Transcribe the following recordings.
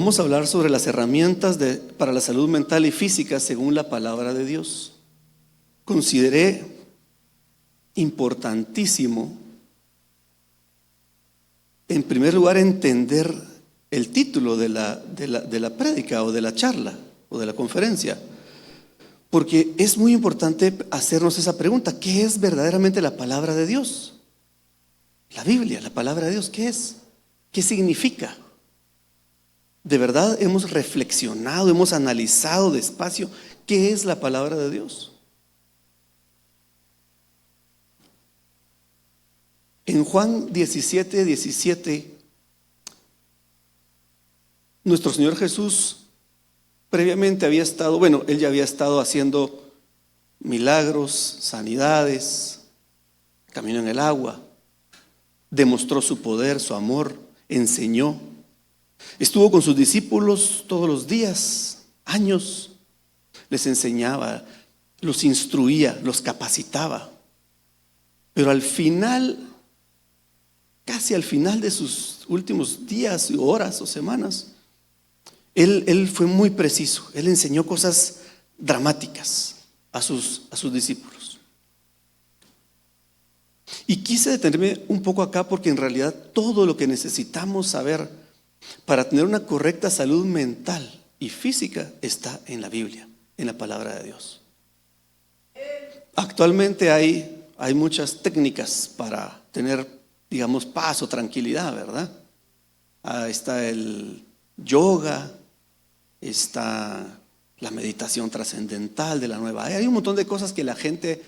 Vamos a hablar sobre las herramientas para la salud mental y física según la palabra de Dios. Consideré importantísimo, en primer lugar, entender el título de la prédica o de la charla o de la conferencia, porque es muy importante hacernos esa pregunta: ¿qué es verdaderamente la palabra de Dios? La Biblia, la palabra de Dios, ¿qué es? ¿Qué significa? ¿De verdad hemos reflexionado, hemos analizado despacio qué es la palabra de Dios? En Juan 17:17, nuestro Señor Jesús previamente había estado, Él ya había estado haciendo milagros, sanidades, caminó en el agua, demostró su poder, su amor, enseñó. Estuvo con sus discípulos todos los días, años, les enseñaba, los instruía, los capacitaba. Pero al final, casi al final de sus últimos días, horas o semanas, Él fue muy preciso. Él enseñó cosas dramáticas a sus discípulos. Y quise detenerme un poco acá porque en realidad todo lo que necesitamos saber para tener una correcta salud mental y física está en la Biblia, en la palabra de Dios. Actualmente hay muchas técnicas para tener, digamos, paz o tranquilidad, ¿verdad? Está el yoga, está la meditación trascendental de la nueva era. Hay un montón de cosas que la gente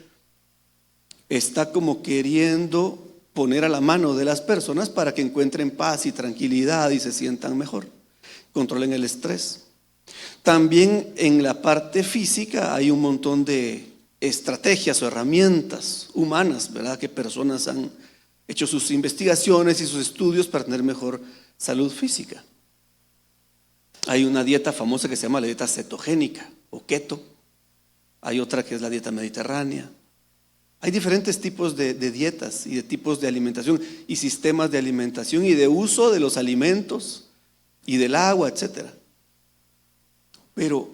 está como queriendo poner a la mano de las personas para que encuentren paz y tranquilidad y se sientan mejor, controlen el estrés. También en la parte física hay un montón de estrategias o herramientas humanas, ¿verdad? Que personas han hecho sus investigaciones y sus estudios para tener mejor salud física. Hay una dieta famosa que se llama la dieta cetogénica o keto. Hay otra que es la dieta mediterránea. Hay diferentes tipos de dietas y de tipos de alimentación y sistemas de alimentación y de uso de los alimentos y del agua, etc. Pero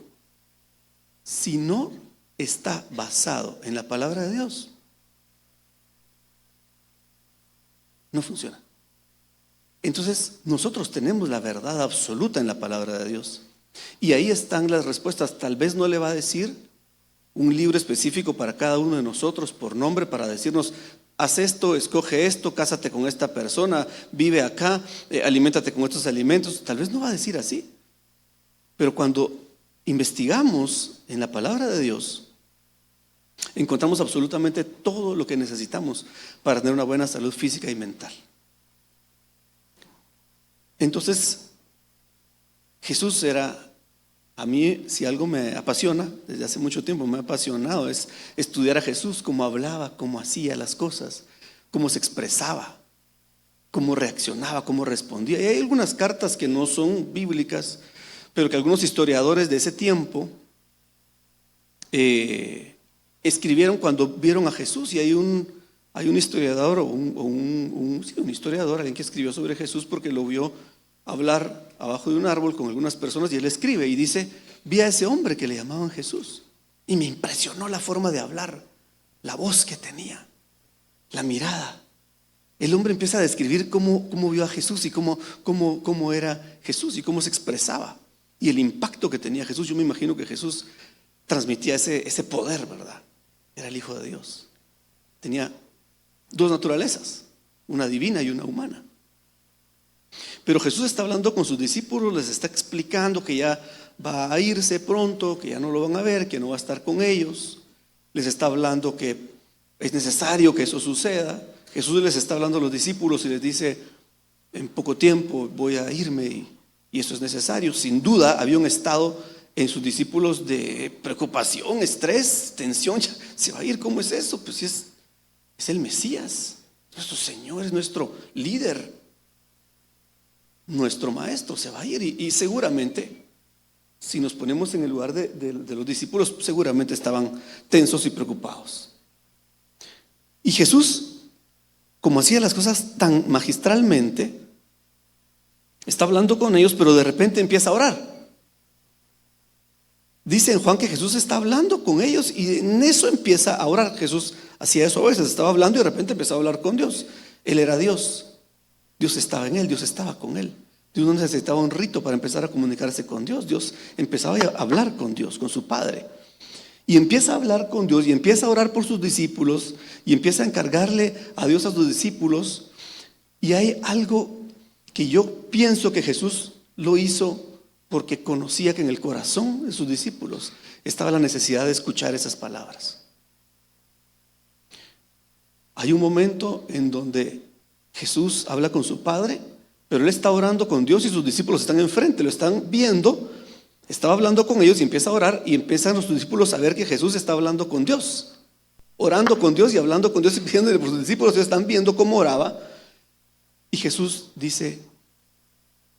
si no está basado en la palabra de Dios, no funciona. Entonces nosotros tenemos la verdad absoluta en la palabra de Dios y ahí están las respuestas. Tal vez no le va a decir un libro específico para cada uno de nosotros por nombre para decirnos: haz esto, escoge esto, cásate con esta persona, vive acá, aliméntate con estos alimentos. Tal vez no va a decir así, pero cuando investigamos en la palabra de Dios, encontramos absolutamente todo lo que necesitamos para tener una buena salud física y mental. Entonces, Jesús era, a mí, si algo me apasiona, desde hace mucho tiempo me ha apasionado, es estudiar a Jesús, cómo hablaba, cómo hacía las cosas, cómo se expresaba, cómo reaccionaba, cómo respondía. Y hay algunas cartas que no son bíblicas, pero que algunos historiadores de ese tiempo escribieron cuando vieron a Jesús. Y hay un historiador un historiador, alguien que escribió sobre Jesús porque lo vio hablar abajo de un árbol con algunas personas, y él escribe y dice: vi a ese hombre que le llamaban Jesús y me impresionó la forma de hablar, la voz que tenía, la mirada. El hombre empieza a describir cómo vio a Jesús y cómo era Jesús y cómo se expresaba y el impacto que tenía Jesús. Yo me imagino que Jesús transmitía ese poder, ¿verdad? Era el Hijo de Dios. Tenía dos naturalezas, una divina y una humana. Pero Jesús está hablando con sus discípulos, les está explicando que ya va a irse pronto, que ya no lo van a ver, que no va a estar con ellos. Les está hablando que es necesario que eso suceda. Jesús les está hablando a los discípulos y les dice: en poco tiempo voy a irme y eso es necesario. Sin duda había un estado en sus discípulos de preocupación, estrés, tensión. Ya se va a ir, ¿cómo es eso? Pues si es el Mesías, nuestro Señor, es nuestro líder, nuestro maestro, se va a ir. Y seguramente, si nos ponemos en el lugar de los discípulos, seguramente estaban tensos y preocupados. Y Jesús, como hacía las cosas tan magistralmente, Está hablando con ellos, pero de repente empieza a orar. Dice en Juan que Jesús está hablando con ellos y en eso empieza a orar. Jesús hacía eso a veces, estaba hablando y de repente empezó a hablar con Dios. Él era Dios. Dios estaba en él, Dios estaba con él. Dios no necesitaba un rito para empezar a comunicarse con Dios. Dios empezaba a hablar con Dios, con su Padre. Y empieza a hablar con Dios y empieza a orar por sus discípulos y empieza a encargarle a Dios a sus discípulos. Y hay algo que yo pienso que Jesús lo hizo porque conocía que en el corazón de sus discípulos estaba la necesidad de escuchar esas palabras. Hay un momento en donde Jesús habla con su Padre, pero Él está orando con Dios y sus discípulos están enfrente, lo están viendo. Estaba hablando con ellos y empieza a orar y empiezan los discípulos a ver que Jesús está hablando con Dios, orando con Dios y hablando con Dios y pidiéndole por sus discípulos. Ellos están viendo cómo oraba y Jesús dice: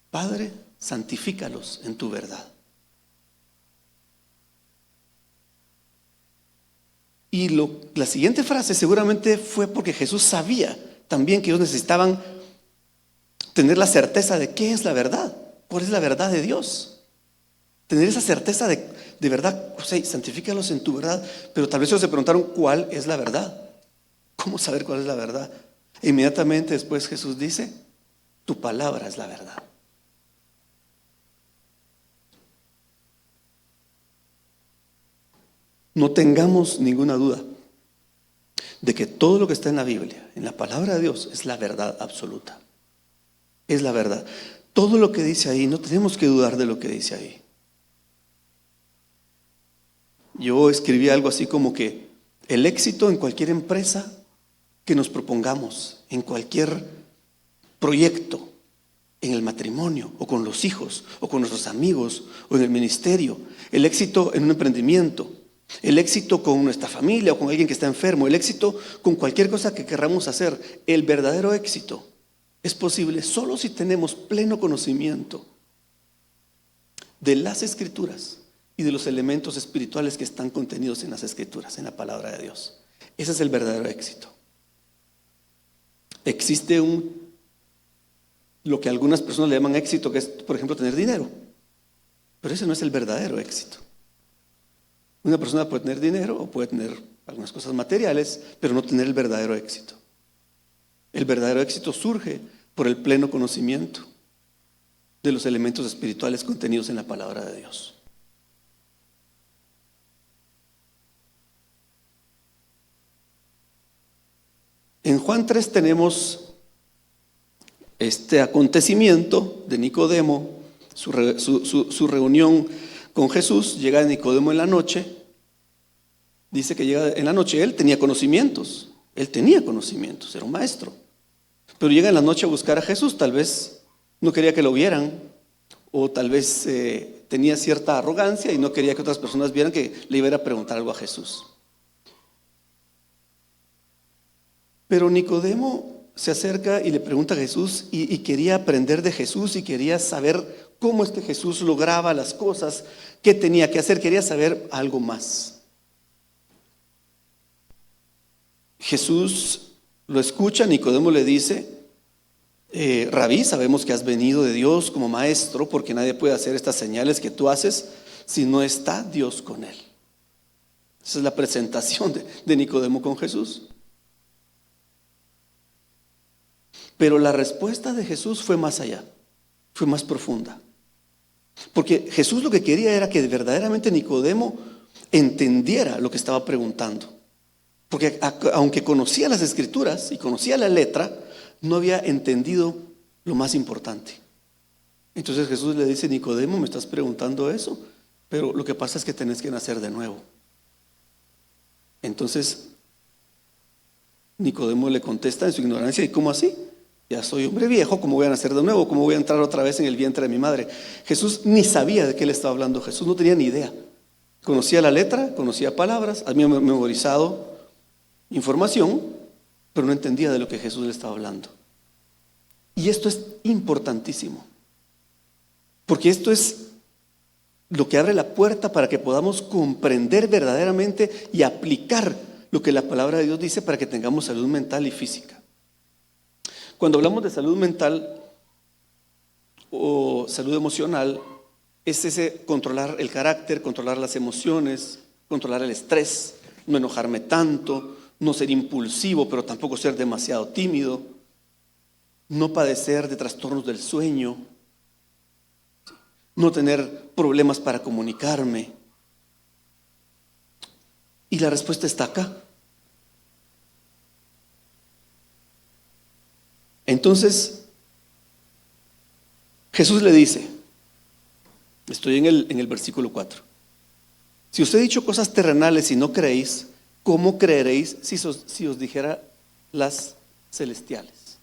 Padre, santifícalos en tu verdad. Y la siguiente frase seguramente fue porque Jesús sabía también que ellos necesitaban tener la certeza de qué es la verdad, cuál es la verdad de Dios. Tener esa certeza de verdad, o sea, santifícalos en tu verdad. Pero tal vez ellos se preguntaron cuál es la verdad. ¿Cómo saber cuál es la verdad? E inmediatamente después Jesús dice: tu palabra es la verdad. No tengamos ninguna duda de que todo lo que está en la Biblia, en la palabra de Dios, es la verdad absoluta. Es la verdad. Todo lo que dice ahí, no tenemos que dudar de lo que dice ahí. Yo escribí algo así como que el éxito en cualquier empresa que nos propongamos, en cualquier proyecto, en el matrimonio o con los hijos o con nuestros amigos o en el ministerio, el éxito en un emprendimiento, el éxito con nuestra familia o con alguien que está enfermo, el éxito con cualquier cosa que queramos hacer, el verdadero éxito es posible solo si tenemos pleno conocimiento de las Escrituras y de los elementos espirituales que están contenidos en las Escrituras, en la palabra de Dios. Ese es el verdadero éxito. Existe lo que algunas personas le llaman éxito, que es, por ejemplo, tener dinero. Pero ese no es el verdadero éxito. Una persona puede tener dinero o puede tener algunas cosas materiales, pero no tener el verdadero éxito. El verdadero éxito surge por el pleno conocimiento de los elementos espirituales contenidos en la palabra de Dios. En Juan 3 tenemos este acontecimiento de Nicodemo, su reunión con Jesús. Llega Nicodemo en la noche. Dice que llega en la noche. Él tenía conocimientos, era un maestro. Pero llega en la noche a buscar a Jesús. Tal vez no quería que lo vieran, o tal vez tenía cierta arrogancia y no quería que otras personas vieran que le iba a ir a preguntar algo a Jesús. Pero Nicodemo se acerca y le pregunta a Jesús y quería aprender de Jesús y quería saber cómo es que Jesús lograba las cosas, qué tenía que hacer, quería saber algo más. Jesús lo escucha, Nicodemo le dice: Rabí, sabemos que has venido de Dios como maestro, porque nadie puede hacer estas señales que tú haces si no está Dios con él. Esa es la presentación de Nicodemo con Jesús. Pero la respuesta de Jesús fue más allá, fue más profunda. Porque Jesús lo que quería era que verdaderamente Nicodemo entendiera lo que estaba preguntando. Porque aunque conocía las Escrituras y conocía la letra, no había entendido lo más importante. Entonces Jesús le dice: Nicodemo, me estás preguntando eso, pero lo que pasa es que tenés que nacer de nuevo. Entonces Nicodemo le contesta en su ignorancia: ¿y cómo así? Ya soy hombre viejo, ¿cómo voy a nacer de nuevo? ¿Cómo voy a entrar otra vez en el vientre de mi madre? Jesús ni sabía de qué le estaba hablando. Jesús no tenía ni idea. Conocía la letra, conocía palabras, había memorizado información, pero no entendía de lo que Jesús le estaba hablando. Y esto es importantísimo, porque esto es lo que abre la puerta para que podamos comprender verdaderamente y aplicar lo que la palabra de Dios dice para que tengamos salud mental y física. Cuando hablamos de salud mental, o salud emocional es ese controlar el carácter, controlar las emociones, controlar el estrés, no enojarme tanto, no ser impulsivo, pero tampoco ser demasiado tímido, no padecer de trastornos del sueño, no tener problemas para comunicarme. Y la respuesta está acá. Entonces, Jesús le dice, estoy en el versículo 4, si os he dicho cosas terrenales y no creéis, ¿cómo creeréis si os dijera las celestiales?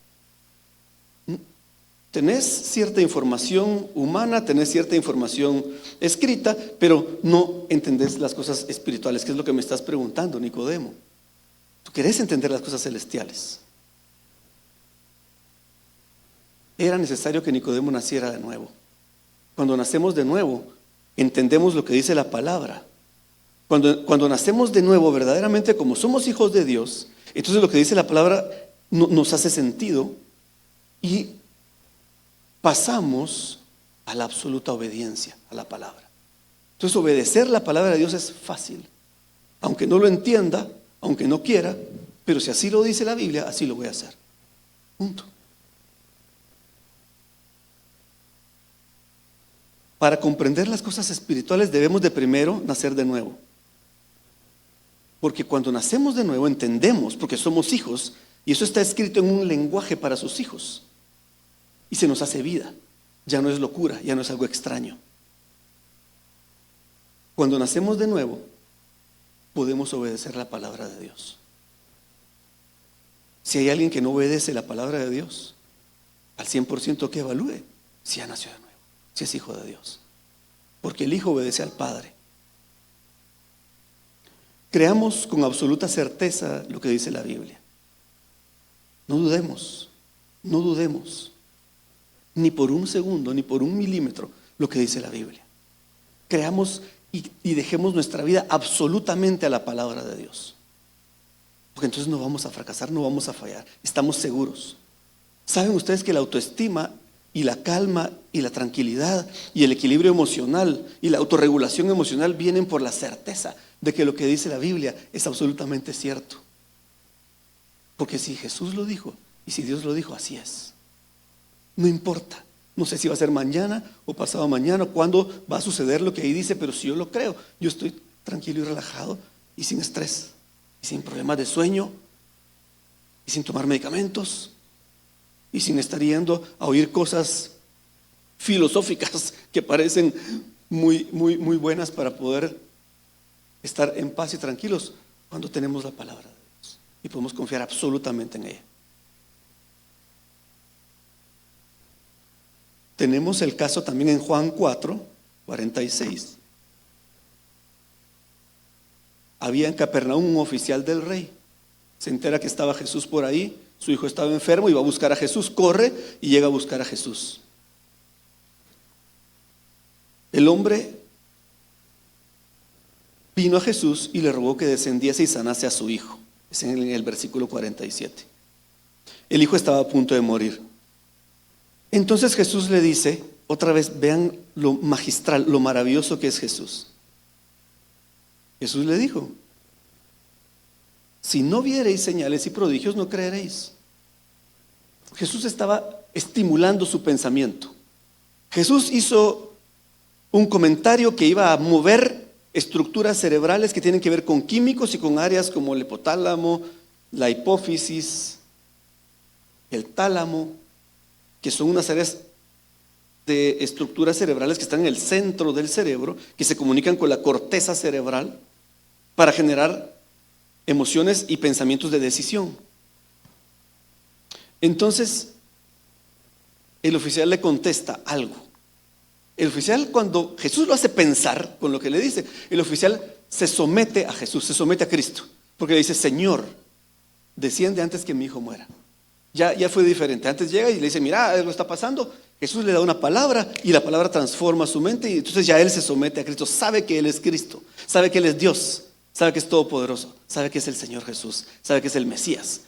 Tenés cierta información humana, tenés cierta información escrita, pero no entendés las cosas espirituales, que es lo que me estás preguntando, Nicodemo. Tú querés entender las cosas celestiales. Era necesario que Nicodemo naciera de nuevo. Cuando nacemos de nuevo, entendemos lo que dice la palabra. Cuando nacemos de nuevo, verdaderamente como somos hijos de Dios, entonces lo que dice la palabra nos hace sentido y pasamos a la absoluta obediencia a la palabra. Entonces obedecer la palabra de Dios es fácil. Aunque no lo entienda, aunque no quiera, pero si así lo dice la Biblia, así lo voy a hacer. Punto. Para comprender las cosas espirituales debemos de primero nacer de nuevo. Porque cuando nacemos de nuevo entendemos, porque somos hijos, y eso está escrito en un lenguaje para sus hijos. Y se nos hace vida. Ya no es locura, ya no es algo extraño. Cuando nacemos de nuevo, podemos obedecer la palabra de Dios. Si hay alguien que no obedece la palabra de Dios, al 100% que evalúe si ya nació de nuevo, si es hijo de Dios. Porque el hijo obedece al Padre. Creamos con absoluta certeza lo que dice la Biblia. No dudemos, no dudemos, ni por un segundo, ni por un milímetro, lo que dice la Biblia. Creamos y dejemos nuestra vida absolutamente a la palabra de Dios. Porque entonces no vamos a fracasar, no vamos a fallar, estamos seguros. ¿Saben ustedes que la autoestima y la calma y la tranquilidad y el equilibrio emocional y la autorregulación emocional vienen por la certeza de que lo que dice la Biblia es absolutamente cierto? Porque si Jesús lo dijo y si Dios lo dijo, así es. No importa, no sé si va a ser mañana o pasado mañana, cuándo va a suceder lo que ahí dice, pero si yo lo creo, yo estoy tranquilo y relajado y sin estrés y sin problemas de sueño y sin tomar medicamentos y sin estar yendo a oír cosas filosóficas que parecen muy buenas para poder estar en paz y tranquilos cuando tenemos la palabra de Dios y podemos confiar absolutamente en ella. Tenemos el caso también en Juan 4:46. Había en Capernaum un oficial del rey. Se entera que estaba Jesús por ahí, su hijo estaba enfermo y va a buscar a Jesús, corre y llega a buscar a Jesús. El hombre vino a Jesús y le rogó que descendiese y sanase a su hijo. Es en el versículo 47. El hijo estaba a punto de morir. Entonces Jesús le dice, otra vez, vean lo magistral, lo maravilloso que es Jesús. Jesús le dijo, si no viereis señales y prodigios, no creeréis. Jesús estaba estimulando su pensamiento. Jesús hizo un comentario que iba a mover estructuras cerebrales que tienen que ver con químicos y con áreas como el hipotálamo, la hipófisis, el tálamo, que son unas áreas de estructuras cerebrales que están en el centro del cerebro, que se comunican con la corteza cerebral para generar emociones y pensamientos de decisión. Entonces, el oficial le contesta algo. El oficial, cuando Jesús lo hace pensar con lo que le dice, el oficial se somete a Jesús, se somete a Cristo, porque le dice, Señor, desciende antes que mi hijo muera. Ya fue diferente. Antes llega y le dice, mira, algo está pasando. Jesús le da una palabra y la palabra transforma su mente y entonces ya él se somete a Cristo. Sabe que él es Cristo, sabe que él es Dios, sabe que es todopoderoso, sabe que es el Señor Jesús, sabe que es el Mesías.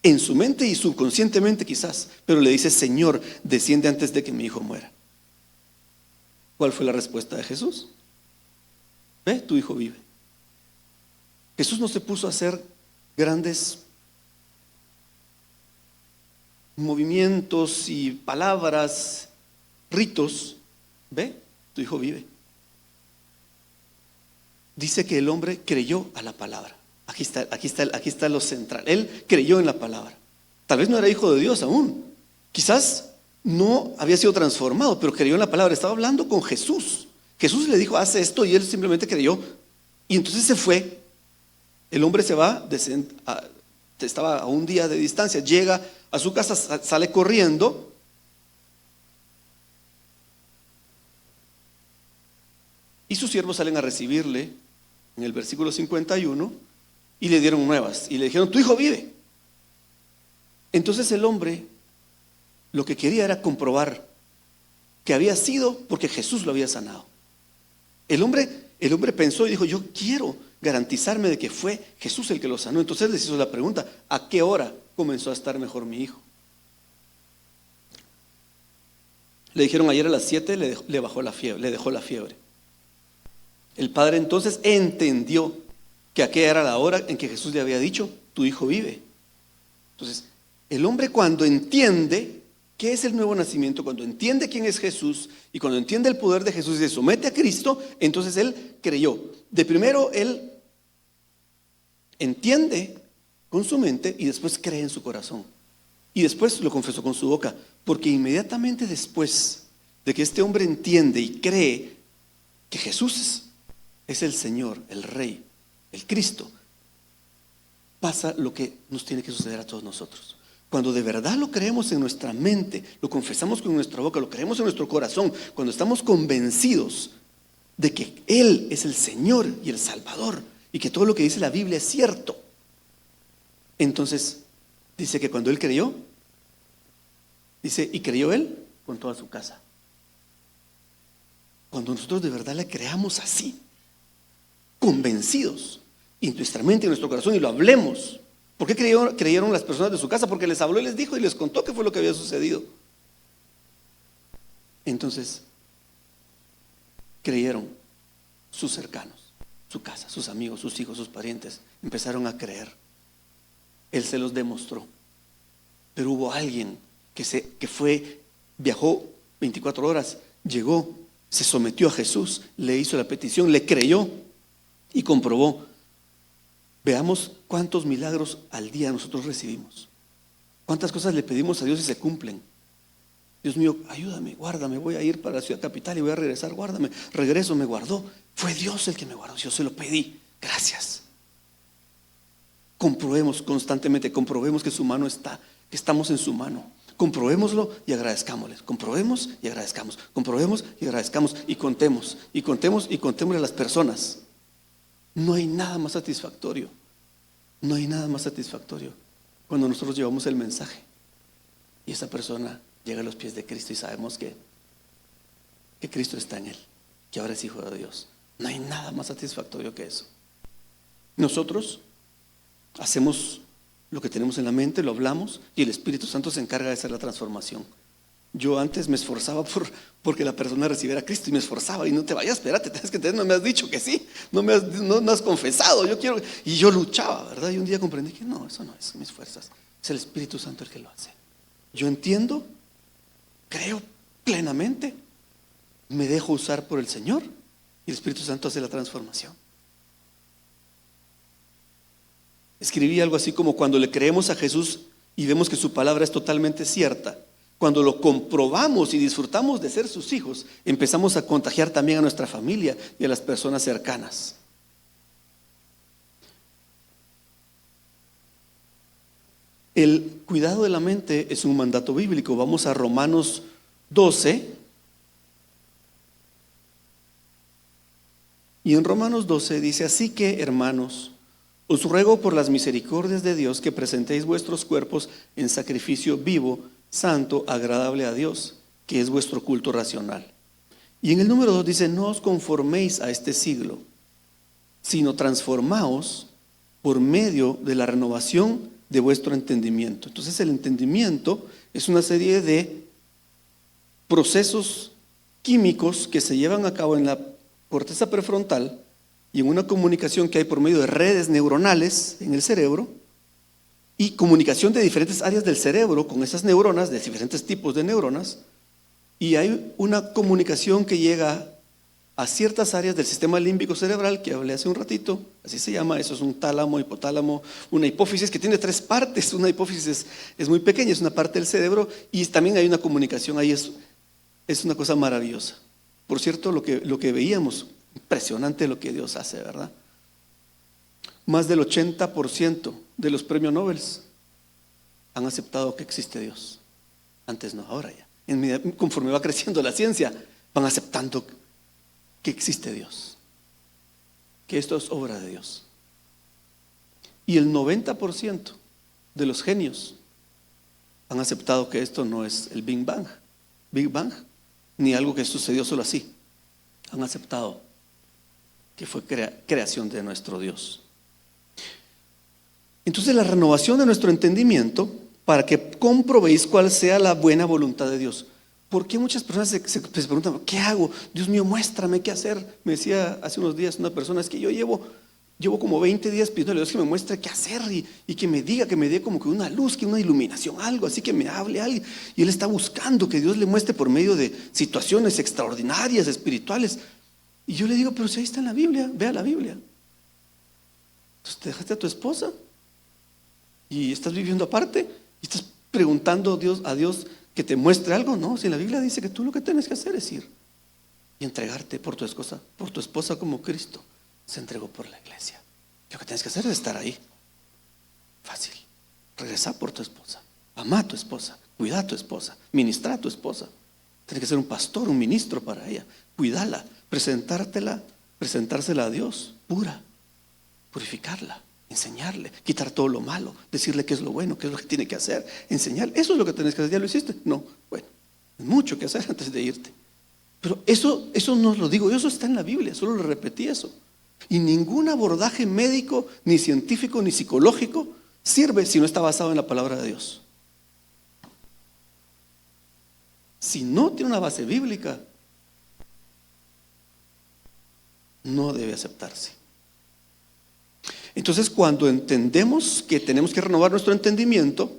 En su mente y subconscientemente quizás, pero le dice, Señor, desciende antes de que mi hijo muera. ¿Cuál fue la respuesta de Jesús? Ve, tu hijo vive. Jesús no se puso a hacer grandes movimientos y palabras, ritos. Ve, tu hijo vive. Dice que el hombre creyó a la palabra. Aquí está lo central. Él creyó en la palabra. Tal vez no era hijo de Dios aún. Quizás no había sido transformado, pero creyó en la palabra. Estaba hablando con Jesús. Jesús le dijo, haz esto, y él simplemente creyó. Y entonces se fue. El hombre se va, estaba a un día de distancia, llega a su casa, sale corriendo. Y sus siervos salen a recibirle en el versículo 51 y le dieron nuevas. Y le dijeron, tu hijo vive. Entonces el hombre lo que quería era comprobar que había sido porque Jesús lo había sanado. El hombre pensó y dijo, yo quiero garantizarme de que fue Jesús el que lo sanó. Entonces les hizo la pregunta, ¿a qué hora comenzó a estar mejor mi hijo? Le dijeron, ayer a las 7 le dejó la fiebre. El padre entonces entendió que aquella era la hora en que Jesús le había dicho, tu hijo vive. Entonces, el hombre cuando entiende qué es el nuevo nacimiento, cuando entiende quién es Jesús y cuando entiende el poder de Jesús y se somete a Cristo, entonces él creyó. De primero él entiende con su mente y después cree en su corazón. Y después lo confesó con su boca, porque inmediatamente después de que este hombre entiende y cree que Jesús es el Señor, el Rey, el Cristo, pasa lo que nos tiene que suceder a todos nosotros. Cuando de verdad lo creemos en nuestra mente, lo confesamos con nuestra boca, lo creemos en nuestro corazón, cuando estamos convencidos de que Él es el Señor y el Salvador y que todo lo que dice la Biblia es cierto, entonces dice que cuando Él creyó, dice, y creyó Él con toda su casa. Cuando nosotros de verdad le creamos así, convencidos, en nuestra mente y en nuestro corazón, y lo hablemos. ¿Por qué creyeron las personas de su casa? Porque les habló y les dijo y les contó qué fue lo que había sucedido. Entonces, creyeron sus cercanos, su casa, sus amigos, sus hijos, sus parientes. Empezaron a creer. Él se los demostró. Pero hubo alguien que viajó 24 horas, llegó, se sometió a Jesús, le hizo la petición, le creyó y comprobó. Veamos cuántos milagros al día nosotros recibimos. Cuántas cosas le pedimos a Dios y se cumplen. Dios mío, ayúdame, guárdame, voy a ir para la ciudad capital y voy a regresar, guárdame. Regreso, me guardó. Fue Dios el que me guardó, yo se lo pedí. Gracias. Comprobemos constantemente, comprobemos que su mano está, que estamos en su mano. Comprobémoslo y agradezcámosle. Comprobemos y agradezcamos. Comprobemos y agradezcamos. Y contemos, y contemos, y contémosle a las personas. No hay nada más satisfactorio. No hay nada más satisfactorio cuando nosotros llevamos el mensaje y esa persona llega a los pies de Cristo y sabemos que Cristo está en él, que ahora es hijo de Dios. No hay nada más satisfactorio que eso. Nosotros hacemos lo que tenemos en la mente, lo hablamos y el Espíritu Santo se encarga de hacer la transformación. Yo antes me esforzaba porque la persona recibiera a Cristo y me esforzaba y no te vayas, espérate, tienes que entender, no me has dicho que sí, no me has confesado, yo quiero, y yo luchaba, ¿verdad? Y un día comprendí que no, eso no es mis fuerzas, es el Espíritu Santo el que lo hace. Yo entiendo, creo plenamente, me dejo usar por el Señor y el Espíritu Santo hace la transformación. Escribí algo así como: cuando le creemos a Jesús y vemos que su palabra es totalmente cierta, cuando lo comprobamos y disfrutamos de ser sus hijos, empezamos a contagiar también a nuestra familia y a las personas cercanas. El cuidado de la mente es un mandato bíblico. Vamos a Romanos 12. Y en Romanos 12 dice: así que, hermanos, os ruego por las misericordias de Dios que presentéis vuestros cuerpos en sacrificio vivo, santo, agradable a Dios, que es vuestro culto racional. Y en el número 2 dice: no os conforméis a este siglo, sino transformaos por medio de la renovación de vuestro entendimiento. Entonces el entendimiento es una serie de procesos químicos que se llevan a cabo en la corteza prefrontal y en una comunicación que hay por medio de redes neuronales en el cerebro y comunicación de diferentes áreas del cerebro con esas neuronas, de diferentes tipos de neuronas, y hay una comunicación que llega a ciertas áreas del sistema límbico cerebral que hablé hace un ratito, así se llama, eso es un tálamo, hipotálamo, una hipófisis que tiene 3 partes. Una hipófisis es muy pequeña, es una parte del cerebro, y también hay una comunicación ahí, es una cosa maravillosa. Por cierto, lo que veíamos, impresionante lo que Dios hace, ¿verdad? Más del 80% de los premios Nobel han aceptado que existe Dios. Antes no, ahora ya. Conforme va creciendo la ciencia, van aceptando que existe Dios, que esto es obra de Dios. Y el 90% de los genios han aceptado que esto no es el Big Bang, ni algo que sucedió solo así. Han aceptado que fue creación de nuestro Dios. Entonces, la renovación de nuestro entendimiento para que comprobéis cuál sea la buena voluntad de Dios. ¿Por qué muchas personas se preguntan, ¿qué hago? Dios mío, muéstrame qué hacer. Me decía hace unos días una persona, es que yo llevo como 20 días pidiéndole a Dios que me muestre qué hacer y que me diga, que me dé como que una luz, que una iluminación, algo, así que me hable alguien. Y él está buscando que Dios le muestre por medio de situaciones extraordinarias, espirituales. Y yo le digo, pero si ahí está en la Biblia, vea la Biblia. Entonces te dejaste a tu esposa y estás viviendo aparte y estás preguntando a Dios que te muestre algo. No, si la Biblia dice que tú lo que tienes que hacer es ir y entregarte por tu esposa como Cristo se entregó por la iglesia. Lo que tienes que hacer es estar ahí. Fácil. Regresar por tu esposa, amar a tu esposa, cuidar a tu esposa, ministrar a tu esposa. Tienes que ser un pastor, un ministro para ella. Cuidarla, presentársela a Dios pura, purificarla, enseñarle, quitar todo lo malo, decirle qué es lo bueno, qué es lo que tiene que hacer, enseñar. Eso es lo que tienes que hacer. ¿Ya lo hiciste? No. Bueno, hay mucho que hacer antes de irte. Pero eso no lo digo yo, eso está en la Biblia, solo le repetí eso. Y ningún abordaje médico, ni científico, ni psicológico sirve si no está basado en la palabra de Dios. Si no tiene una base bíblica, no debe aceptarse. Entonces, cuando entendemos que tenemos que renovar nuestro entendimiento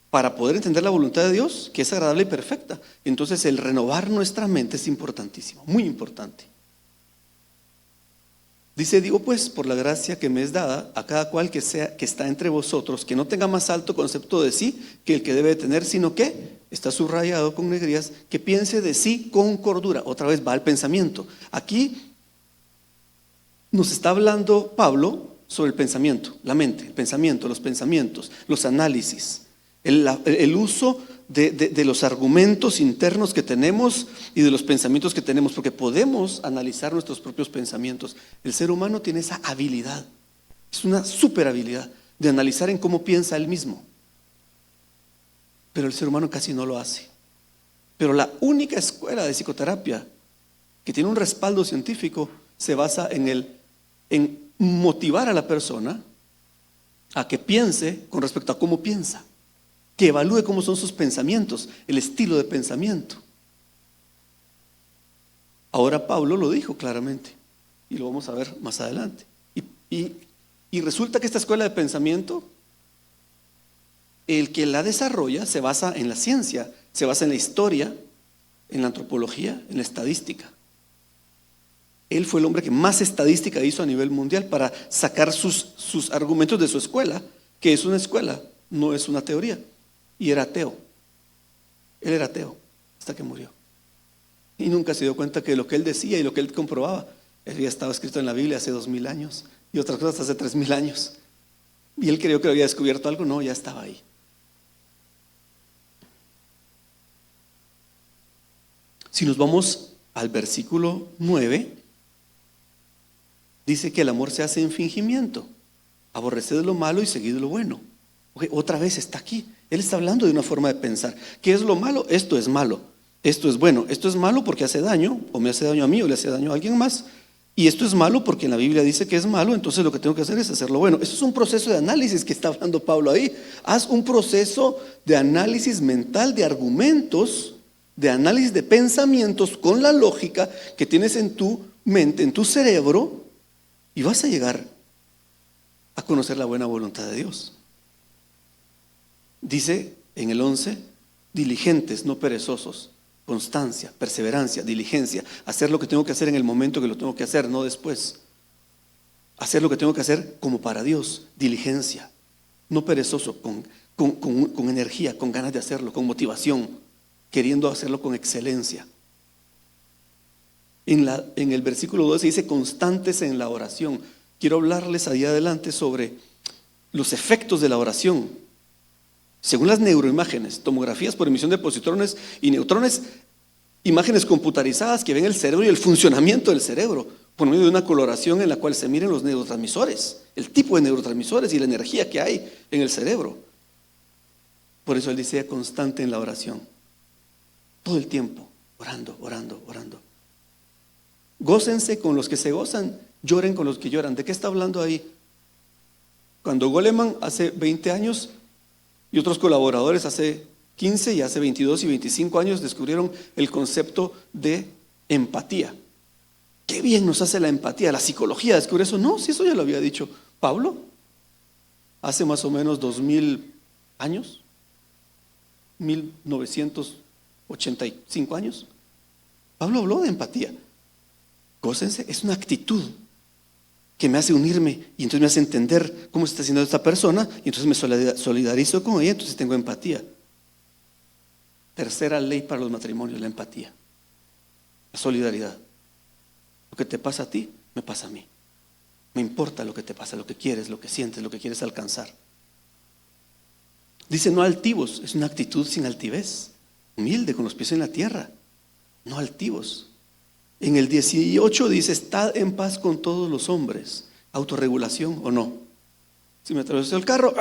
para poder entender la voluntad de Dios, que es agradable y perfecta, entonces el renovar nuestra mente es importantísimo, muy importante. Dice, digo pues, por la gracia que me es dada, a cada cual que está entre vosotros, que no tenga más alto concepto de sí que el que debe tener, sino que, está subrayado con negrías, que piense de sí con cordura. Otra vez va al pensamiento. Aquí nos está hablando Pablo sobre el pensamiento, la mente, el pensamiento, los pensamientos, los análisis, el uso de los argumentos internos que tenemos y de los pensamientos que tenemos, porque podemos analizar nuestros propios pensamientos. El ser humano tiene esa habilidad, es una super habilidad de analizar en cómo piensa él mismo, pero el ser humano casi no lo hace. Pero la única escuela de psicoterapia que tiene un respaldo científico se basa en motivar a la persona a que piense con respecto a cómo piensa, que evalúe cómo son sus pensamientos, el estilo de pensamiento. Ahora Pablo lo dijo claramente y lo vamos a ver más adelante. Y resulta que esta escuela de pensamiento, el que la desarrolla se basa en la ciencia, se basa en la historia, en la antropología, en la estadística. Él fue el hombre que más estadística hizo a nivel mundial para sacar sus argumentos de su escuela, que es una escuela, no es una teoría. Y era ateo. Él era ateo hasta que murió. Y nunca se dio cuenta que lo que él decía y lo que él comprobaba había estado escrito en la Biblia hace 2000 años y otras cosas hace 3000 años. Y él creyó que había descubierto algo. No, ya estaba ahí. Si nos vamos al versículo 9, dice que el amor se hace en fingimiento. Aborreced lo malo y seguid lo bueno. Otra vez está aquí. Él está hablando de una forma de pensar. ¿Qué es lo malo? Esto es malo. Esto es bueno. Esto es malo porque hace daño, o me hace daño a mí, o le hace daño a alguien más. Y esto es malo porque en la Biblia dice que es malo, entonces lo que tengo que hacer es hacer lo bueno. Eso es un proceso de análisis que está hablando Pablo ahí. Haz un proceso de análisis mental de argumentos de análisis de pensamientos con la lógica que tienes en tu mente, en tu cerebro, y vas a llegar a conocer la buena voluntad de Dios. Dice en el 11, diligentes, no perezosos, constancia, perseverancia, diligencia, hacer lo que tengo que hacer en el momento que lo tengo que hacer, no después. Hacer lo que tengo que hacer como para Dios, diligencia, no perezoso, con energía, con ganas de hacerlo, con motivación, queriendo hacerlo con excelencia. En el versículo 12 dice constantes en la oración. Quiero hablarles ahí adelante sobre los efectos de la oración. Según las neuroimágenes, tomografías por emisión de positrones y neutrones, imágenes computarizadas que ven el cerebro y el funcionamiento del cerebro por medio de una coloración en la cual se miren los neurotransmisores, el tipo de neurotransmisores y la energía que hay en el cerebro. Por eso él dice constante en la oración. Todo el tiempo, orando, orando, orando. Gócense con los que se gozan, lloren con los que lloran. ¿De qué está hablando ahí? Cuando Goleman hace 20 años y otros colaboradores hace 15 y hace 22 y 25 años descubrieron el concepto de empatía. Qué bien nos hace la empatía, la psicología descubre eso. No, si eso ya lo había dicho Pablo hace más o menos 2000 años, 1985 años. Pablo habló de empatía. Gócense, es una actitud que me hace unirme y entonces me hace entender cómo se está haciendo esta persona y entonces me solidarizo con ella, entonces tengo empatía. Tercera ley para los matrimonios, la empatía, la solidaridad. Lo que te pasa a ti, me pasa a mí. Me importa lo que te pasa, lo que quieres, lo que sientes, lo que quieres alcanzar. Dice no altivos, es una actitud sin altivez, humilde, con los pies en la tierra, no altivos. En el 18 dice, estad en paz con todos los hombres. ¿Autorregulación o no? Si me atravesó el carro,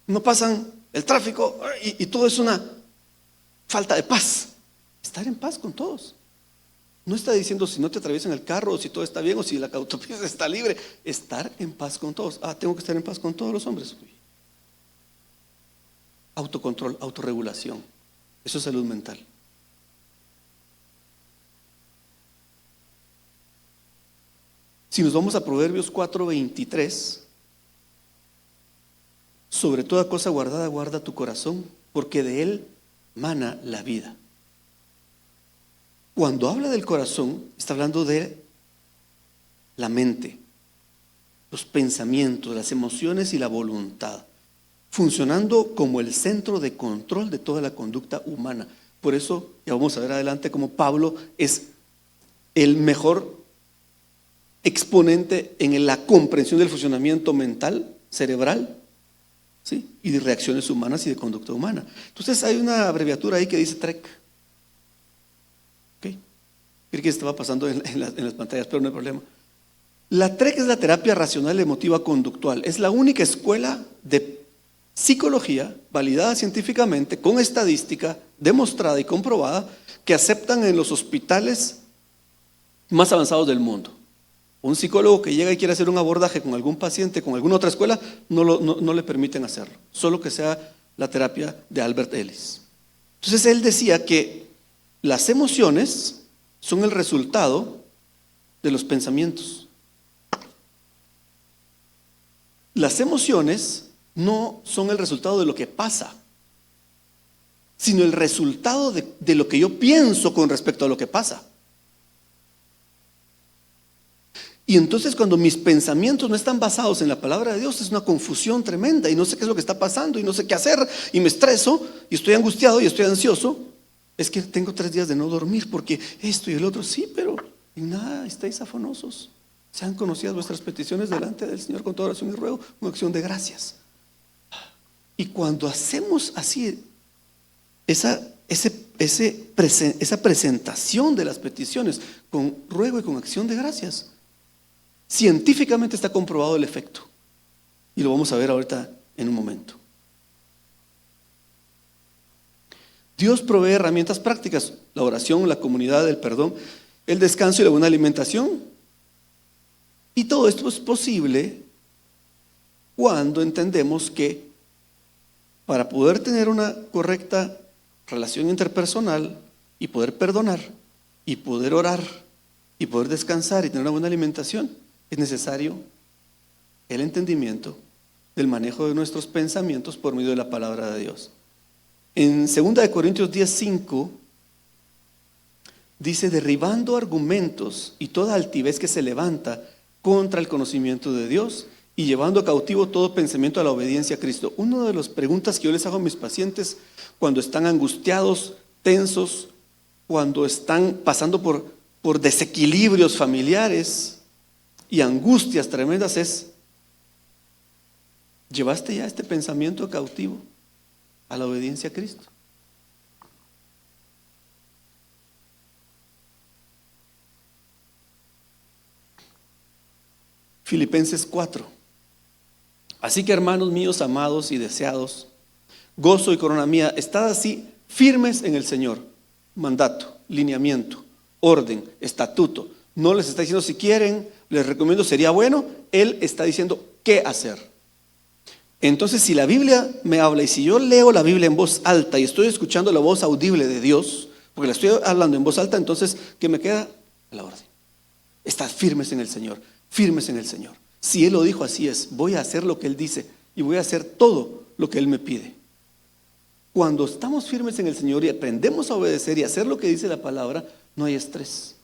no pasan el tráfico y todo es una falta de paz. Estar en paz con todos. No está diciendo si no te atraviesan el carro, o si todo está bien, o si la autopista está libre. Estar en paz con todos. Tengo que estar en paz con todos los hombres. Autocontrol, autorregulación. Eso es salud mental. Si nos vamos a Proverbios 4:23, sobre toda cosa guardada, guarda tu corazón, porque de él mana la vida. Cuando habla del corazón, está hablando de la mente, los pensamientos, las emociones y la voluntad, funcionando como el centro de control de toda la conducta humana. Por eso, ya vamos a ver adelante cómo Pablo es el mejor exponente en la comprensión del funcionamiento mental, cerebral, ¿sí? Y de reacciones humanas y de conducta humana. Entonces hay una abreviatura ahí que dice TREC. ¿Okay? Creo que estaba pasando en las pantallas, pero no hay problema. La TREC es la terapia racional emotiva conductual. Es la única escuela de psicología validada científicamente, con estadística demostrada y comprobada, que aceptan en los hospitales más avanzados del mundo. Un psicólogo que llega y quiere hacer un abordaje con algún paciente, con alguna otra escuela, no le permiten hacerlo, solo que sea la terapia de Albert Ellis. Entonces él decía que las emociones son el resultado de los pensamientos. Las emociones no son el resultado de lo que pasa, sino el resultado de lo que yo pienso con respecto a lo que pasa. Y entonces cuando mis pensamientos no están basados en la palabra de Dios, es una confusión tremenda y no sé qué es lo que está pasando y no sé qué hacer y me estreso y estoy angustiado y estoy ansioso. Es que tengo 3 días de no dormir porque esto y el otro. Sí, pero en nada estáis afanosos. Sean conocidas vuestras peticiones delante del Señor con toda oración y ruego, con acción de gracias. Y cuando hacemos así esa presentación de las peticiones con ruego y con acción de gracias, científicamente está comprobado el efecto. Y lo vamos a ver ahorita en un momento. Dios provee herramientas prácticas: la oración, la comunidad, el perdón, el descanso y la buena alimentación. Y todo esto es posible cuando entendemos que para poder tener una correcta relación interpersonal, y poder perdonar y poder orar y poder descansar y tener una buena alimentación, es necesario el entendimiento del manejo de nuestros pensamientos por medio de la palabra de Dios. En 2 Corintios 10:5 dice: derribando argumentos y toda altivez que se levanta contra el conocimiento de Dios y llevando cautivo todo pensamiento a la obediencia a Cristo. Una de las preguntas que yo les hago a mis pacientes cuando están angustiados, tensos, cuando están pasando por desequilibrios familiares y angustias tremendas es: ¿llevaste ya este pensamiento cautivo a la obediencia a Cristo? Filipenses 4. Así que, hermanos míos, amados y deseados, gozo y corona mía, estad así firmes en el Señor. Mandato, lineamiento, orden, estatuto. No les está diciendo si quieren, les recomiendo, sería bueno. Él está diciendo qué hacer. Entonces, si la Biblia me habla y si yo leo la Biblia en voz alta y estoy escuchando la voz audible de Dios, porque la estoy hablando en voz alta, entonces, ¿qué me queda? La orden. Estad firmes en el Señor, firmes en el Señor. Si Él lo dijo, así es. Voy a hacer lo que Él dice y voy a hacer todo lo que Él me pide. Cuando estamos firmes en el Señor y aprendemos a obedecer y hacer lo que dice la palabra, no hay estrés.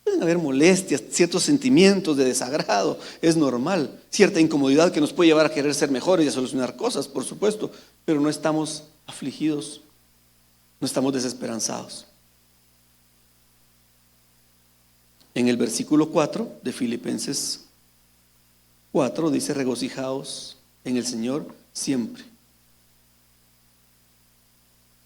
Pueden haber molestias, ciertos sentimientos de desagrado, es normal. Cierta incomodidad que nos puede llevar a querer ser mejores y a solucionar cosas, por supuesto, pero no estamos afligidos, no estamos desesperanzados. En el versículo 4 de Filipenses 4 dice: regocijaos en el Señor siempre.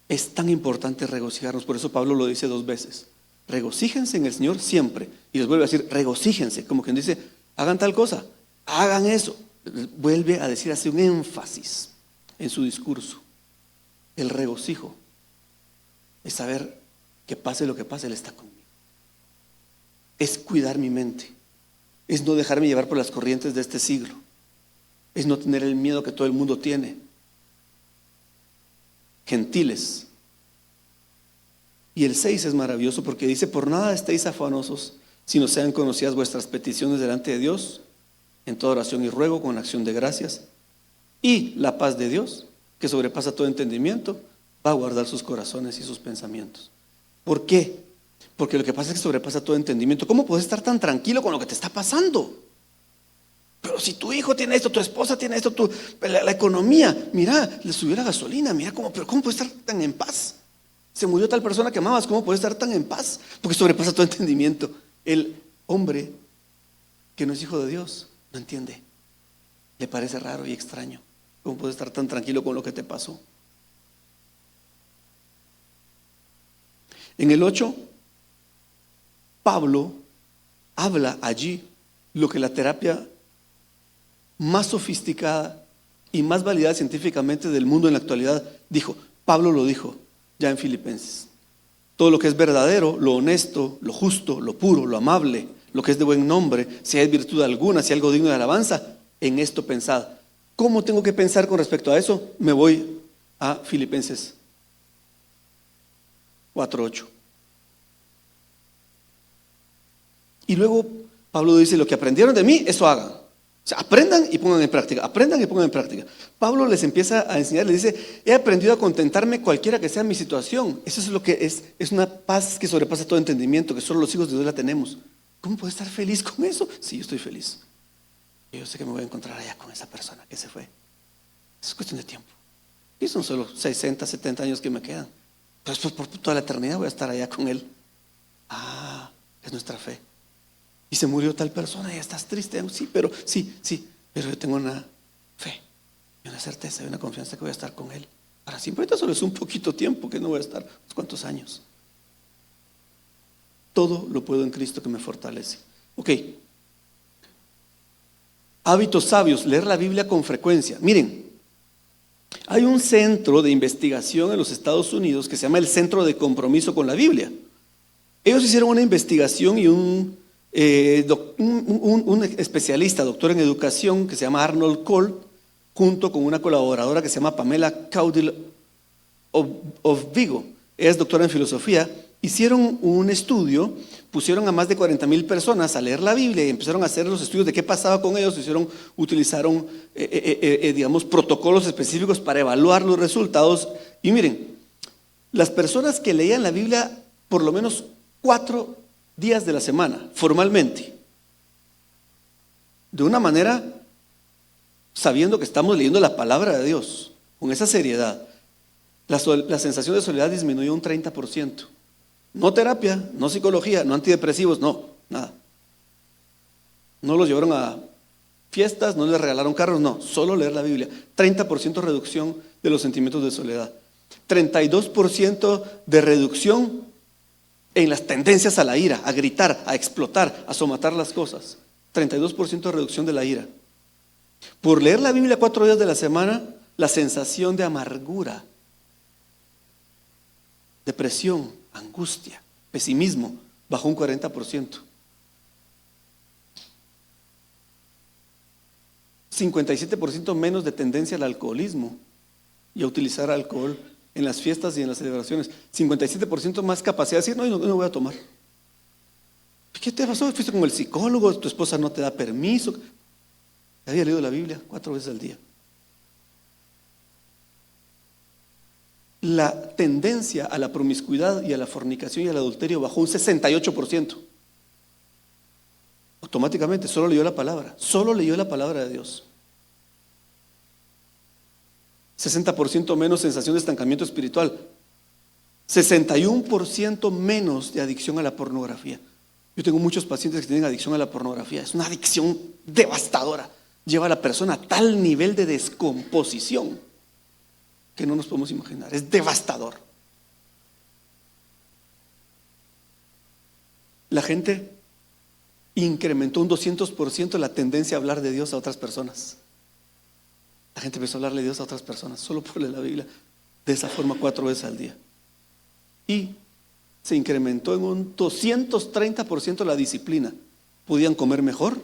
Es tan importante regocijarnos, por eso Pablo lo dice 2 veces. Regocíjense en el Señor siempre. Y les vuelve a decir: regocíjense, como quien dice, hagan tal cosa, hagan eso. Vuelve a decir, hace un énfasis en su discurso. El regocijo es saber que pase lo que pase, Él está conmigo. Es cuidar mi mente, es no dejarme llevar por las corrientes de este siglo, es no tener el miedo que todo el mundo tiene. Gentiles. Y el 6 es maravilloso porque dice: por nada estéis afanosos, sino sean conocidas vuestras peticiones delante de Dios, en toda oración y ruego con acción de gracias. Y la paz de Dios, que sobrepasa todo entendimiento, va a guardar sus corazones y sus pensamientos. ¿Por qué? Porque lo que pasa es que sobrepasa todo entendimiento. ¿Cómo puedes estar tan tranquilo con lo que te está pasando? Pero si tu hijo tiene esto, tu esposa tiene esto, la economía, mira, le subió la gasolina, mira pero ¿cómo puedes estar tan en paz? Se murió tal persona que amabas, ¿cómo puedes estar tan en paz? Porque sobrepasa todo entendimiento. El hombre que no es hijo de Dios no entiende, le parece raro y extraño. ¿Cómo puedes estar tan tranquilo con lo que te pasó? En el 8, Pablo habla allí lo que la terapia más sofisticada y más validada científicamente del mundo en la actualidad dijo. Pablo lo dijo ya en Filipenses: todo lo que es verdadero, lo honesto, lo justo, lo puro, lo amable, lo que es de buen nombre, si hay virtud alguna, si hay algo digno de alabanza, en esto pensad. ¿Cómo tengo que pensar con respecto a eso? Me voy a Filipenses 4:8. Y luego Pablo dice: lo que aprendieron de mí, eso hagan. O sea, aprendan y pongan en práctica, aprendan y pongan en práctica. Pablo les empieza a enseñar, les dice: he aprendido a contentarme cualquiera que sea mi situación. Eso es lo que es una paz que sobrepasa todo entendimiento, que solo los hijos de Dios la tenemos. ¿Cómo puedo estar feliz con eso? Sí, yo estoy feliz. Yo sé que me voy a encontrar allá con esa persona que se fue. Es cuestión de tiempo. Y son solo 60, 70 años que me quedan. Pero después por toda la eternidad voy a estar allá con él. Es nuestra fe. Y se murió tal persona y estás triste. Sí, pero yo tengo una fe y una certeza y una confianza que voy a estar con Él para siempre. Ahorita solo es un poquito tiempo que no voy a estar, unos cuantos años. Todo lo puedo en Cristo que me fortalece. Ok. Hábitos sabios, leer la Biblia con frecuencia. Miren, hay un centro de investigación en los Estados Unidos que se llama el Centro de Compromiso con la Biblia. Ellos hicieron una investigación y un especialista, doctor en educación, que se llama Arnold Cole, junto con una colaboradora que se llama Pamela Caudil of Vigo. Ella es doctora en filosofía hicieron un estudio, pusieron a más de 40,000 personas a leer la Biblia y empezaron a hacer los estudios de qué pasaba con ellos. Utilizaron digamos, protocolos específicos para evaluar los resultados. Y miren, las personas que leían la Biblia por lo menos 4 días de la semana, formalmente, de una manera sabiendo que estamos leyendo la palabra de Dios, con esa seriedad, la sensación de soledad disminuyó un 30%. No terapia, no psicología, no antidepresivos, no, nada. No los llevaron a fiestas, no les regalaron carros, no, solo leer la Biblia. 30% reducción de los sentimientos de soledad. 32% de reducción en las tendencias a la ira, a gritar, a explotar, a somatar las cosas. 32% de reducción de la ira. Por leer la Biblia 4 días de la semana, la sensación de amargura, depresión, angustia, pesimismo, bajó un 40%. 57% menos de tendencia al alcoholismo y a utilizar alcohol en las fiestas y en las celebraciones. 57% más capacidad de decir, no voy a tomar. ¿Qué te pasó? Fuiste con el psicólogo, tu esposa no te da permiso. Había leído la Biblia 4 veces al día. La tendencia a la promiscuidad y a la fornicación y al adulterio bajó un 68%. Automáticamente, solo leyó la palabra de Dios. 60% menos sensación de estancamiento espiritual. 61% menos de adicción a la pornografía. Yo tengo muchos pacientes que tienen adicción a la pornografía. Es una adicción devastadora. Lleva a la persona a tal nivel de descomposición que no nos podemos imaginar. Es devastador. La gente incrementó un 200% la tendencia a hablar de Dios a otras personas. La gente empezó a hablarle de Dios a otras personas solo por leer la Biblia de esa forma 4 veces al día. Y se incrementó en un 230% la disciplina. Podían comer mejor,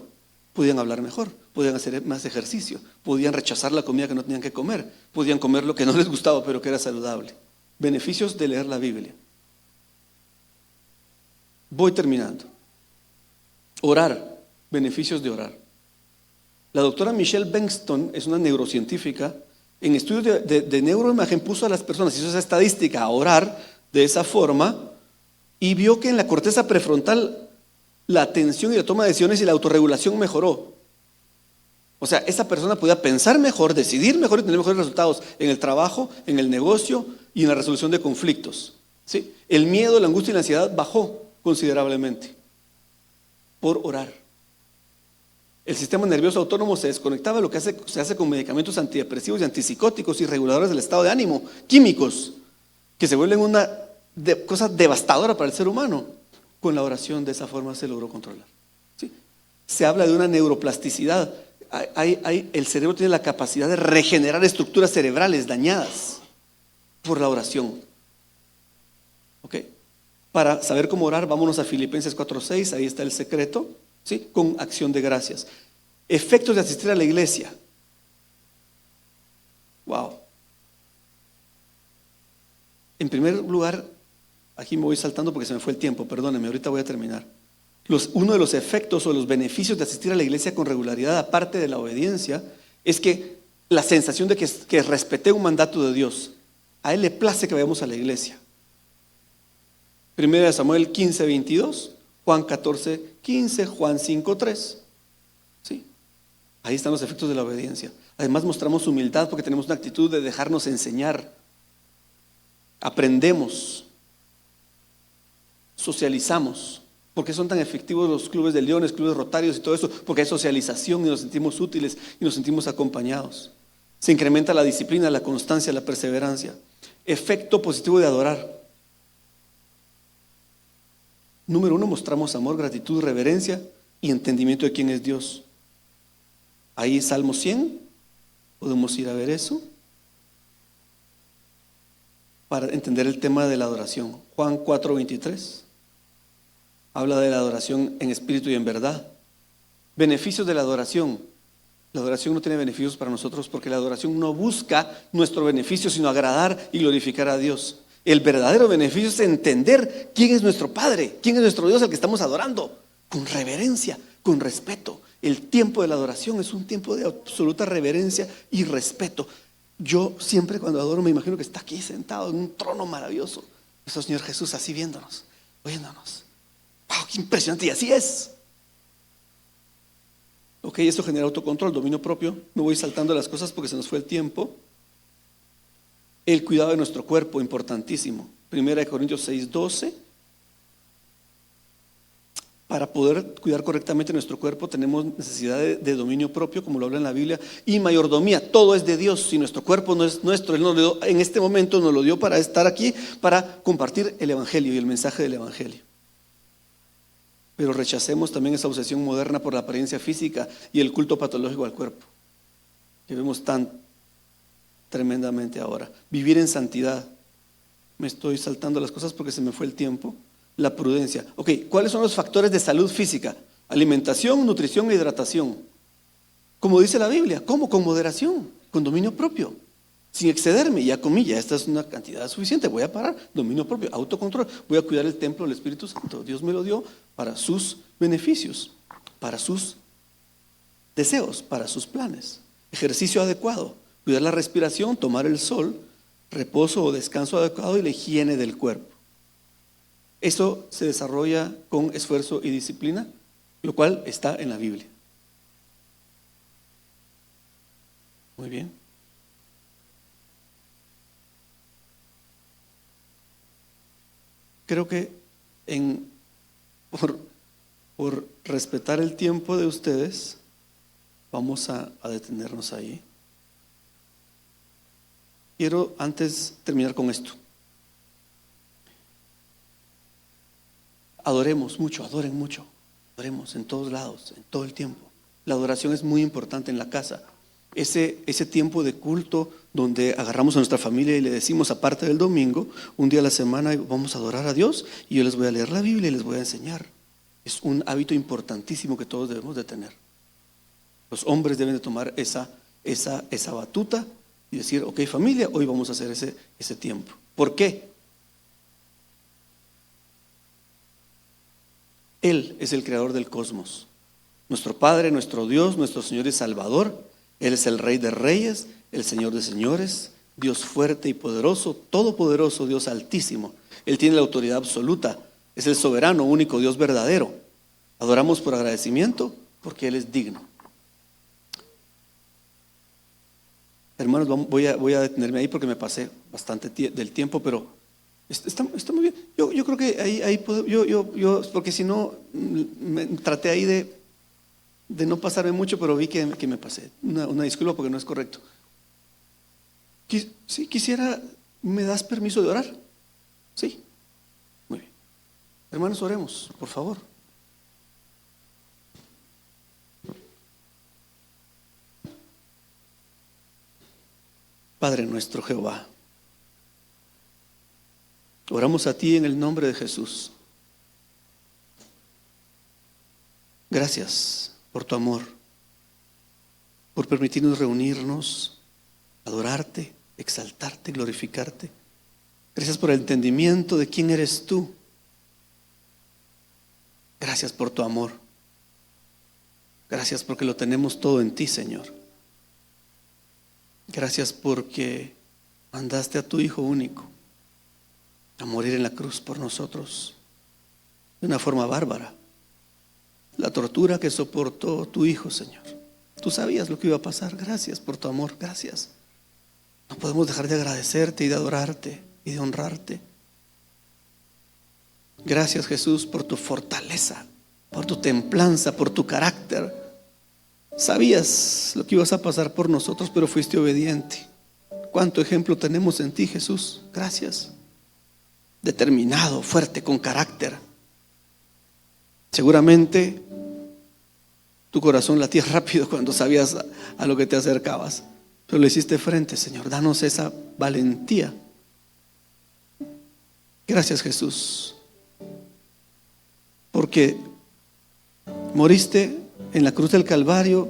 podían hablar mejor, podían hacer más ejercicio, podían rechazar la comida que no tenían que comer, podían comer lo que no les gustaba pero que era saludable. Beneficios de leer la Biblia. Voy terminando. Orar, beneficios de orar. La doctora Michelle Bengtson es una neurocientífica. En estudios de neuroimagen puso a las personas, hizo esa estadística, a orar de esa forma y vio que en la corteza prefrontal la atención y la toma de decisiones y la autorregulación mejoró. O sea, esa persona podía pensar mejor, decidir mejor y tener mejores resultados en el trabajo, en el negocio y en la resolución de conflictos. ¿Sí? El miedo, la angustia y la ansiedad bajó considerablemente por orar. El sistema nervioso autónomo se desconectaba de lo que se hace con medicamentos antidepresivos y antipsicóticos y reguladores del estado de ánimo, químicos, que se vuelven una cosa devastadora para el ser humano. Con la oración de esa forma se logró controlar. ¿Sí? Se habla de una neuroplasticidad. El cerebro tiene la capacidad de regenerar estructuras cerebrales dañadas por la oración. ¿Ok? Para saber cómo orar, vámonos a Filipenses 4:6, ahí está el secreto, ¿sí? Con acción de gracias. Efectos de asistir a la iglesia. Wow. En primer lugar, aquí me voy saltando porque se me fue el tiempo, perdónenme, ahorita voy a terminar. Uno de los efectos o los beneficios de asistir a la iglesia con regularidad, aparte de la obediencia, es que la sensación de que respeté un mandato de Dios. A Él le place que vayamos a la iglesia. 1 Samuel 15:22, Juan 14:15, Juan 5:3. ¿Sí? Ahí están los efectos de la obediencia. Además mostramos humildad porque tenemos una actitud de dejarnos enseñar. Aprendemos. Socializamos. ¿Por qué son tan efectivos los clubes de leones, clubes rotarios y todo eso? Porque hay socialización y nos sentimos útiles y nos sentimos acompañados. Se incrementa la disciplina, la constancia, la perseverancia. Efecto positivo de adorar. Número 1, mostramos amor, gratitud, reverencia y entendimiento de quién es Dios. Ahí Salmo 100, podemos ir a ver eso para entender el tema de la adoración. Juan 4:23 habla de la adoración en espíritu y en verdad. Beneficios de la adoración. La adoración no tiene beneficios para nosotros porque la adoración no busca nuestro beneficio, sino agradar y glorificar a Dios. El verdadero beneficio es entender quién es nuestro Padre, quién es nuestro Dios al que estamos adorando, con reverencia, con respeto. El tiempo de la adoración es un tiempo de absoluta reverencia y respeto. Yo siempre cuando adoro me imagino que está aquí sentado en un trono maravilloso, nuestro Señor Jesús así viéndonos, oyéndonos. ¡Wow! ¡Qué impresionante! Y así es. Ok, esto genera autocontrol, dominio propio. No voy saltando las cosas porque se nos fue el tiempo. El cuidado de nuestro cuerpo, importantísimo. 1 Corintios 6:12. Para poder cuidar correctamente nuestro cuerpo tenemos necesidad de dominio propio, como lo habla en la Biblia, y mayordomía. Todo es de Dios. Si nuestro cuerpo no es nuestro, Él nos lo dio, en este momento nos lo dio para estar aquí, para compartir el Evangelio y el mensaje del Evangelio. Pero rechacemos también esa obsesión moderna por la apariencia física y el culto patológico al cuerpo, que vemos tan tremendamente ahora. Vivir en santidad. Me estoy saltando las cosas porque se me fue el tiempo. La prudencia. Ok, ¿cuáles son los factores de salud física? Alimentación, nutrición e hidratación. Como dice la Biblia, ¿cómo? Con moderación, con dominio propio, sin excederme. Ya comí, ya esta es una cantidad suficiente, voy a parar. Dominio propio, autocontrol. Voy a cuidar el templo del Espíritu Santo. Dios me lo dio para sus beneficios, para sus deseos, para sus planes. Ejercicio adecuado, cuidar la respiración, tomar el sol, reposo o descanso adecuado y la higiene del cuerpo. Eso se desarrolla con esfuerzo y disciplina, lo cual está en la Biblia. Muy bien. Creo que por respetar el tiempo de ustedes, vamos a detenernos ahí. Quiero antes terminar con esto. Adoremos mucho, adoren mucho, adoremos en todos lados, en todo el tiempo. La adoración es muy importante en la casa. Ese tiempo de culto donde agarramos a nuestra familia y le decimos, aparte del domingo, un día a la semana vamos a adorar a Dios y yo les voy a leer la Biblia y les voy a enseñar. Es un hábito importantísimo que todos debemos de tener. Los hombres deben de tomar esa batuta y decir, ok, familia, hoy vamos a hacer ese tiempo. ¿Por qué? Él es el creador del cosmos, nuestro Padre, nuestro Dios, nuestro Señor y Salvador. Él es el Rey de Reyes, el Señor de Señores, Dios fuerte y poderoso, todopoderoso, Dios altísimo. Él tiene la autoridad absoluta, es el soberano, único Dios verdadero. Adoramos por agradecimiento porque Él es digno. Hermanos, voy a detenerme ahí porque me pasé bastante del tiempo, pero está muy bien. Yo creo que ahí puedo, porque si no, traté ahí de no pasarme mucho, pero vi que me pasé. Una disculpa porque no es correcto. Sí, quisiera, ¿me das permiso de orar? Sí, muy bien. Hermanos, oremos, por favor. Padre nuestro Jehová, oramos a ti en el nombre de Jesús. Gracias por tu amor, por permitirnos reunirnos, adorarte, exaltarte, glorificarte. Gracias por el entendimiento de quién eres tú. Gracias por tu amor. Gracias porque lo tenemos todo en ti, Señor. Gracias porque mandaste a tu Hijo único a morir en la cruz por nosotros de una forma bárbara. La tortura que soportó tu Hijo, Señor. Tú sabías lo que iba a pasar. Gracias por tu amor, gracias. No podemos dejar de agradecerte y de adorarte y de honrarte. Gracias, Jesús, por tu fortaleza, por tu templanza, por tu carácter. Sabías lo que ibas a pasar por nosotros, pero fuiste obediente. ¿Cuánto ejemplo tenemos en ti, Jesús? Gracias. Determinado, fuerte, con carácter. Seguramente tu corazón latía rápido cuando sabías a lo que te acercabas, pero le hiciste frente, Señor. Danos esa valentía. Gracias, Jesús, porque moriste en la cruz del Calvario,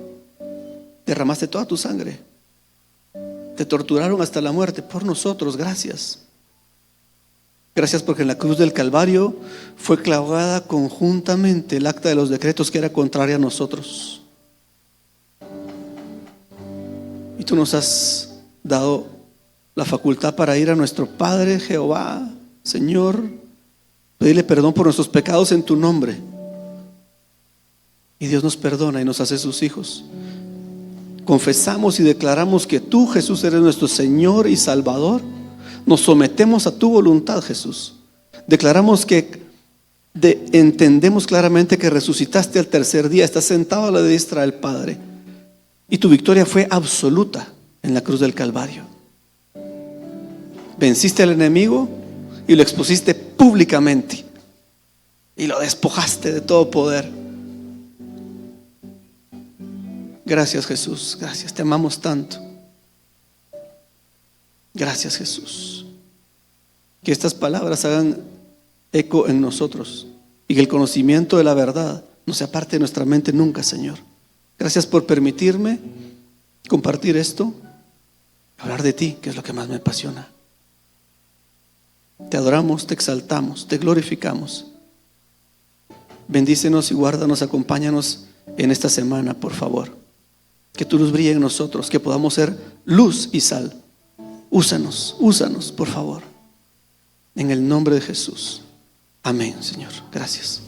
derramaste toda tu sangre, te torturaron hasta la muerte por nosotros. Gracias. Gracias porque en la cruz del Calvario fue clavada conjuntamente el acta de los decretos que era contraria a nosotros. Y tú nos has dado la facultad para ir a nuestro Padre Jehová, Señor, pedirle perdón por nuestros pecados en tu nombre. Y Dios nos perdona y nos hace sus hijos. Confesamos y declaramos que tú, Jesús, eres nuestro Señor y Salvador. Nos sometemos a tu voluntad, Jesús. Declaramos que entendemos claramente que resucitaste al tercer día, estás sentado a la diestra del Padre, y tu victoria fue absoluta en la cruz del Calvario. Venciste al enemigo y lo expusiste públicamente y lo despojaste de todo poder. Gracias, Jesús, gracias, te amamos tanto. Gracias, Jesús. Que estas palabras hagan eco en nosotros y que el conocimiento de la verdad no se aparte de nuestra mente nunca, Señor. Gracias por permitirme compartir esto, hablar de ti, que es lo que más me apasiona. Te adoramos, te exaltamos, te glorificamos. Bendícenos y guárdanos, acompáñanos en esta semana, por favor. Que tu luz brille en nosotros, que podamos ser luz y sal. Úsanos, por favor. En el nombre de Jesús. Amén, Señor. Gracias.